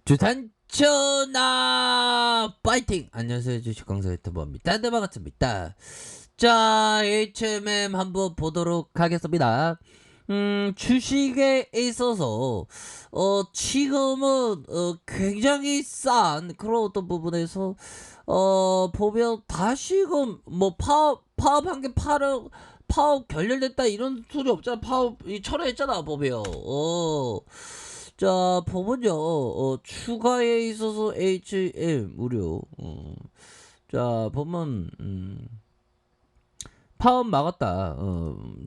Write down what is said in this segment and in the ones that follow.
주산천하 파이팅! 안녕하세요, 주식강사 유튜버입니다. 네, 반갑습니다. 자, HMM 한번 보도록 하겠습니다. 주식에 있어서 지금은 굉장히 싼 그런 어떤 부분에서 보면 다시금 뭐 파업한 게 파업 결렬됐다 이런 소리 없잖아. 파업이 철회했잖아, 보면. 자, 보면요, 추가에 있어서 HM 무료. 자, 보면, 파업 막았다.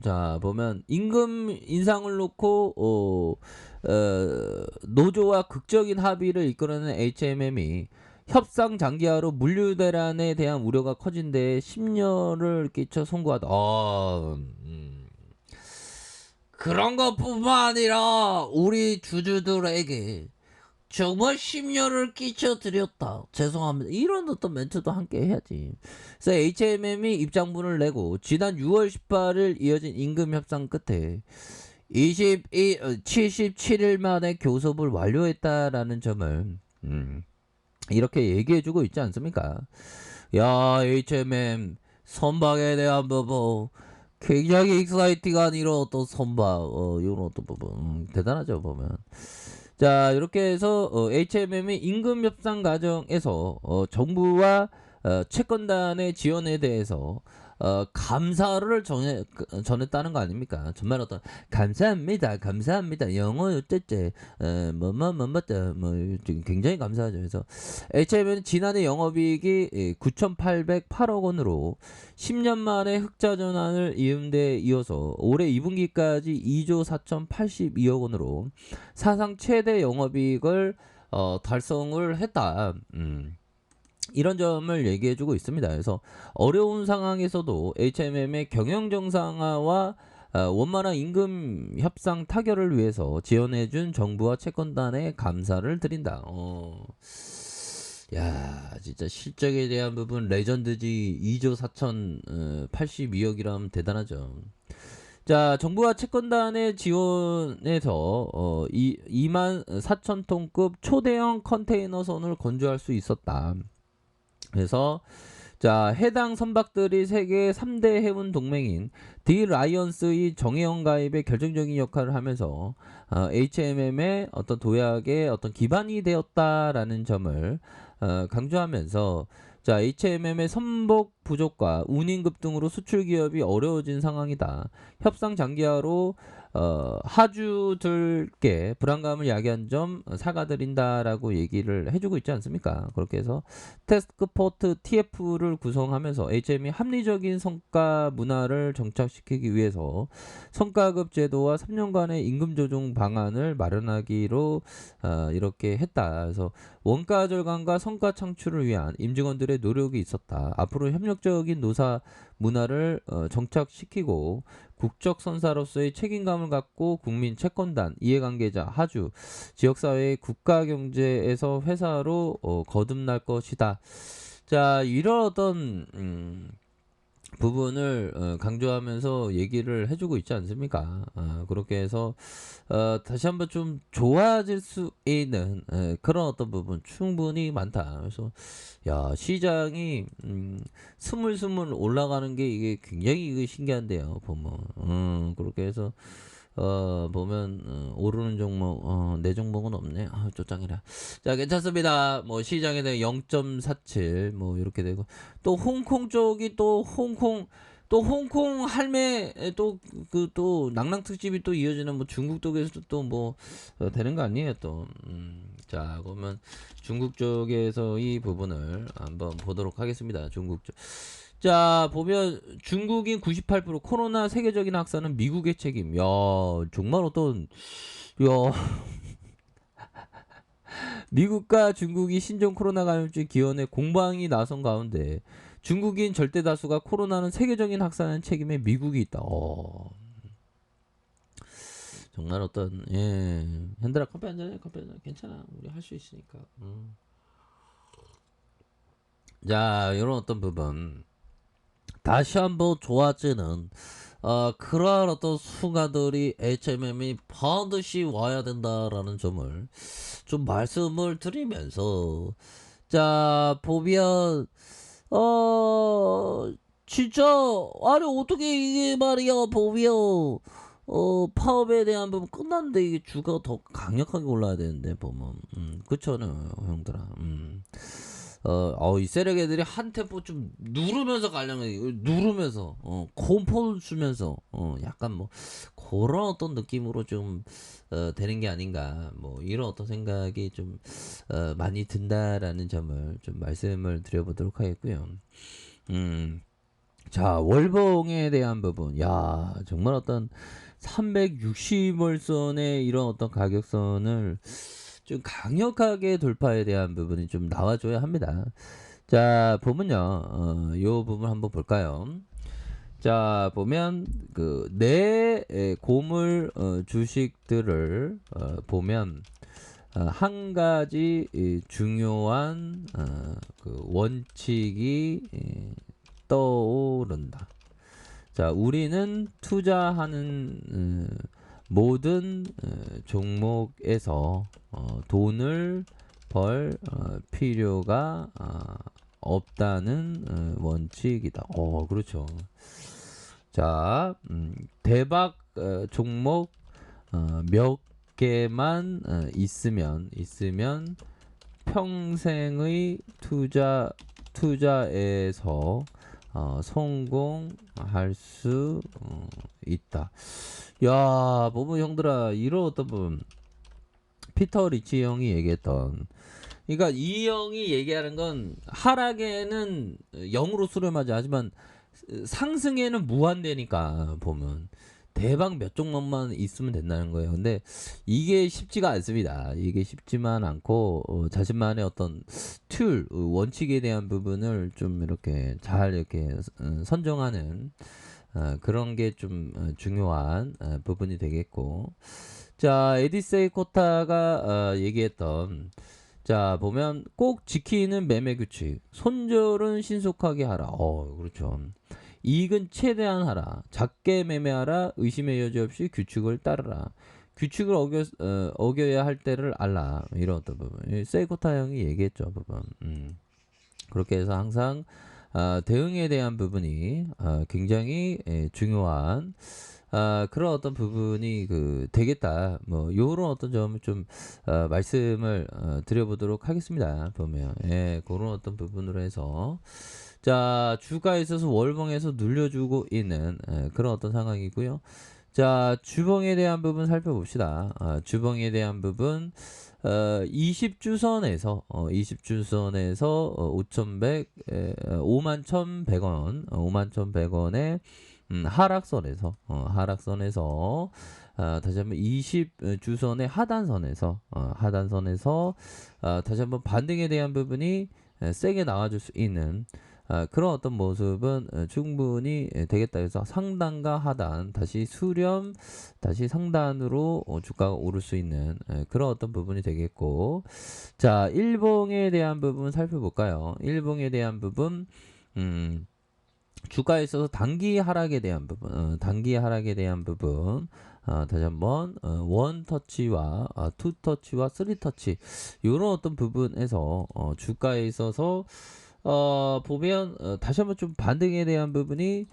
자, 보면, 임금 인상을 놓고, 노조와 극적인 합의를 이끌어낸 HMM이 협상 장기화로 물류 대란에 대한 우려가 커진 데 심려를 끼쳐 송구하다. 그런 것뿐만 아니라 우리 주주들에게 정말 심려를 끼쳐드렸다. 죄송합니다. 이런 어떤 멘트도 함께 해야지. 그래서 HMM이 입장문을 내고 지난 6월 18일 이어진 임금 협상 끝에 77일 만에 교섭을 완료했다라는 점을 이렇게 얘기해주고 있지 않습니까? 야, HMM 선박에 대한 부분 굉장히 익사이팅한 이런 어떤 선박, 이런 어떤 부분 대단하죠, 보면. 자, 이렇게 해서 HMM이 임금 협상 과정에서 정부와 채권단의 지원에 대해서 감사를 전했다는 거 아닙니까? 정말 어떤 감사합니다, 감사합니다, 영어 어쨌제 뭐 굉장히 감사하죠. 그래서 HM은 지난해 영업이익이 9,808억 원으로 10년 만에 흑자 전환을 이은 데 이어서 올해 2분기까지 2조 4,082억 원으로 사상 최대 영업이익을 달성을 했다. 이런 점을 얘기해주고 있습니다. 그래서 어려운 상황에서도 HMM의 경영 정상화와 원만한 임금 협상 타결을 위해서 지원해준 정부와 채권단에 감사를 드린다. 야, 진짜 실적에 대한 부분 레전드지. 2조 4,082억이라면 대단하죠. 자, 정부와 채권단의 지원에서 2만 4천 톤급 초대형 컨테이너선을 건조할 수 있었다. 그래서 자, 해당 선박들이 세계 3대 해운 동맹인 디 라이언스의 정회원 가입에 결정적인 역할을 하면서 HMM의 어떤 도약의 어떤 기반이 되었다라는 점을 강조하면서 자, HMM의 선복 부족과 운임급 등으로 수출 기업이 어려워진 상황이다. 협상 장기화로 하주들께 불안감을 야기한 점 사과드린다라고 얘기를 해주고 있지 않습니까? 그렇게 해서 태스크포트 TF를 구성하면서 HM이 합리적인 성과 문화를 정착시키기 위해서 성과급 제도와 3년간의 임금 조정 방안을 마련하기로 이렇게 했다. 그래서 원가 절감과 성과 창출을 위한 임직원들의 노력이 있었다. 앞으로 협력적인 노사 문화를 정착시키고 국적 선사로서의 책임감을 갖고 국민 채권단, 이해관계자, 하주, 지역사회의 국가 경제에서 회사로 거듭날 것이다. 자, 이런 어떤 부분을 강조하면서 얘기를 해주고 있지 않습니까? 그렇게 해서 다시 한번 좀 좋아질 수 있는 그런 어떤 부분 충분히 많다. 그래서 야, 시장이 스물스물 올라가는 게 이게 굉장히 이게 신기한데요. 보면 그렇게 해서 보면 오르는 종목 내 종목은 없네. 쪼짱이라. 자, 괜찮습니다. 뭐 시장에 대해 0.47 뭐 이렇게 되고 또 홍콩 쪽이 또 홍콩 할매 또 낭낭 특집이 또 이어지는 뭐 중국 쪽에서도 또 뭐 되는 거 아니에요 또. 자, 그러면 중국 쪽에서 이 부분을 한번 보도록 하겠습니다. 중국 쪽. 자, 보면 중국인 98% 코로나 세계적인 확산은 미국의 책임. 야, 정말 어떤 야, 미국과 중국이 신종 코로나 감염증 기원에 공방이 나선 가운데 중국인 절대 다수가 코로나는 세계적인 확산의 책임에 미국이 있다. 정말 어떤 현들아 커피 한잔 해. 커피 한잔. 괜찮아. 우리 할 수 있으니까. 자, 이런 어떤 부분. 다시 한번 좋아지는 그러한 어떤 순간들이 HMM이 반드시 와야 된다라는 점을 좀 말씀을 드리면서 자 보면 어 진짜 아니 어떻게 이게 말이야 보면 파업에 대한 부분 끝났는데 이게 주가가 더 강력하게 올라야 되는데 보면 그렇잖아요 형들아. 이 세력 애들이 한 템포 좀 누르면서 가려면 누르면서 공포를 주면서 약간 뭐 그런 어떤 느낌으로 좀 되는 게 아닌가 뭐 이런 어떤 생각이 좀 많이 든다라는 점을 좀 말씀을 드려보도록 하겠고요. 음. 자, 월봉에 대한 부분. 야, 정말 어떤 360월선의 이런 어떤 가격선을 좀 강력하게 돌파에 대한 부분이 좀 나와줘야 합니다. 자, 보면요. 요 부분 한번 볼까요? 자, 보면 내 고물 주식들을 보면 한 가지 중요한 원칙이 떠오른다. 자, 우리는 투자하는 모든 종목에서 돈을 벌 필요가 없다는 원칙이다. 그렇죠. 자, 대박 종목 몇 개만 있으면 평생의 투자에서 성공할 수 있다. 야, 보면 형들아 이런 어떤 부분 피터 리치 형이 얘기했던 그러니까 이 형이 얘기하는 건 하락에는 0으로 수렴하지 하지만 상승에는 무한대니까 보면 대박 몇 종목만 있으면 된다는 거예요. 근데 이게 쉽지가 않습니다. 이게 쉽지만 않고 자신만의 어떤 툴 원칙에 대한 부분을 좀 이렇게 잘 이렇게 선정하는 그런 게 좀 중요한 부분이 되겠고 자 에디세이 코타가 얘기했던 자 보면 꼭 지키는 매매 규칙 손절은 신속하게 하라. 그렇죠. 이익은 최대한 하라. 작게 매매하라. 의심의 여지 없이 규칙을 따르라. 규칙을 어겨야 할 때를 알라. 이런 어떤 부분. 세이코타 형이 얘기했죠. 부분. 그렇게 해서 항상 대응에 대한 부분이 굉장히 중요한 그런 어떤 부분이 되겠다. 뭐 요런 어떤 점을 좀 말씀을 드려보도록 하겠습니다. 보면 그런 어떤 부분으로 해서 자 주가에 있어서 월봉에서 눌려주고 있는 그런 어떤 상황이고요. 자 주봉에 대한 부분 살펴봅시다. 주봉에 대한 부분 20주선에서 20주선에서 51,100원 51,100원에 하락선에서 다시 한번 20주선의 하단선에서 다시 한번 반등에 대한 부분이 세게 나와줄 수 있는 그런 어떤 모습은 충분히 되겠다 해서 상단과 하단 다시 수렴 다시 상단으로 주가가 오를 수 있는 그런 어떤 부분이 되겠고 자 일봉에 대한 부분 살펴볼까요? 일봉에 대한 부분 주가에 있어서 단기 하락에 대한 부분 다시 한번 원 터치와 투 터치와 쓰리 터치 이런 어떤 부분에서 주가에 있어서 보면 다시 한번 좀 반등에 대한 부분이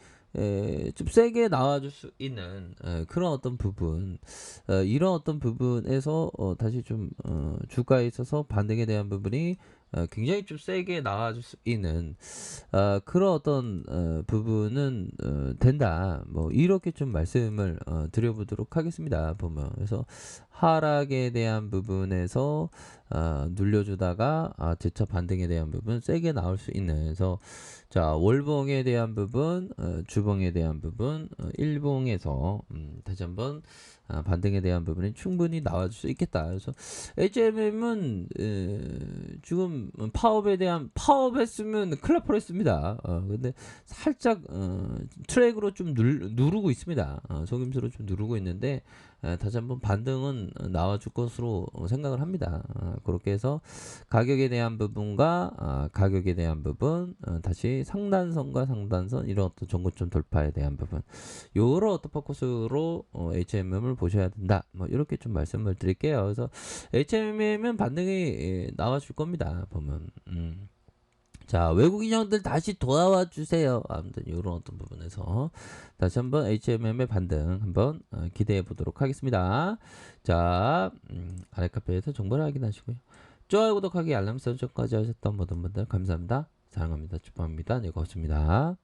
좀 세게 나와줄 수 있는 그런 어떤 부분 이런 어떤 부분에서 다시 좀 주가에 있어서 반등에 대한 부분이 굉장히 좀 세게 나와줄 수 있는 그런 어떤 부분은 된다. 뭐 이렇게 좀 말씀을 드려보도록 하겠습니다. 보면 그래서 하락에 대한 부분에서 눌려주다가 재차 반등에 대한 부분 세게 나올 수 있는 그래서 자 월봉에 대한 부분 주봉에 대한 부분 일봉에서 다시 한번 반등에 대한 부분이 충분히 나와줄 수 있겠다. 그래서 HMM은 지금 파업했으면 큰일 날 뻔했습니다. 근데 살짝 트랙으로 좀 누르고 있습니다. 속임수로 좀 누르고 있는데 다시 한번 반등은 나와줄 것으로 생각을 합니다. 그렇게 해서 가격에 대한 부분과 가격에 대한 부분, 다시 상단선과 상단선 이런 어떤 전고점 돌파에 대한 부분, 요런 어떤 포커스로 HMM을 보셔야 된다. 뭐 이렇게 좀 말씀을 드릴게요. 그래서 HMM은 반등이 나와줄 겁니다. 보면. 자, 외국인 형들 다시 돌아와 주세요. 아무튼 이런 어떤 부분에서 다시 한번 HMM의 반등 한번 기대해 보도록 하겠습니다. 자, 아래 카페에서 정보를 확인하시고요. 좋아요, 구독하기, 알람 설정까지 하셨던 모든 분들 감사합니다. 사랑합니다. 축복합니다. 네, 고맙습니다.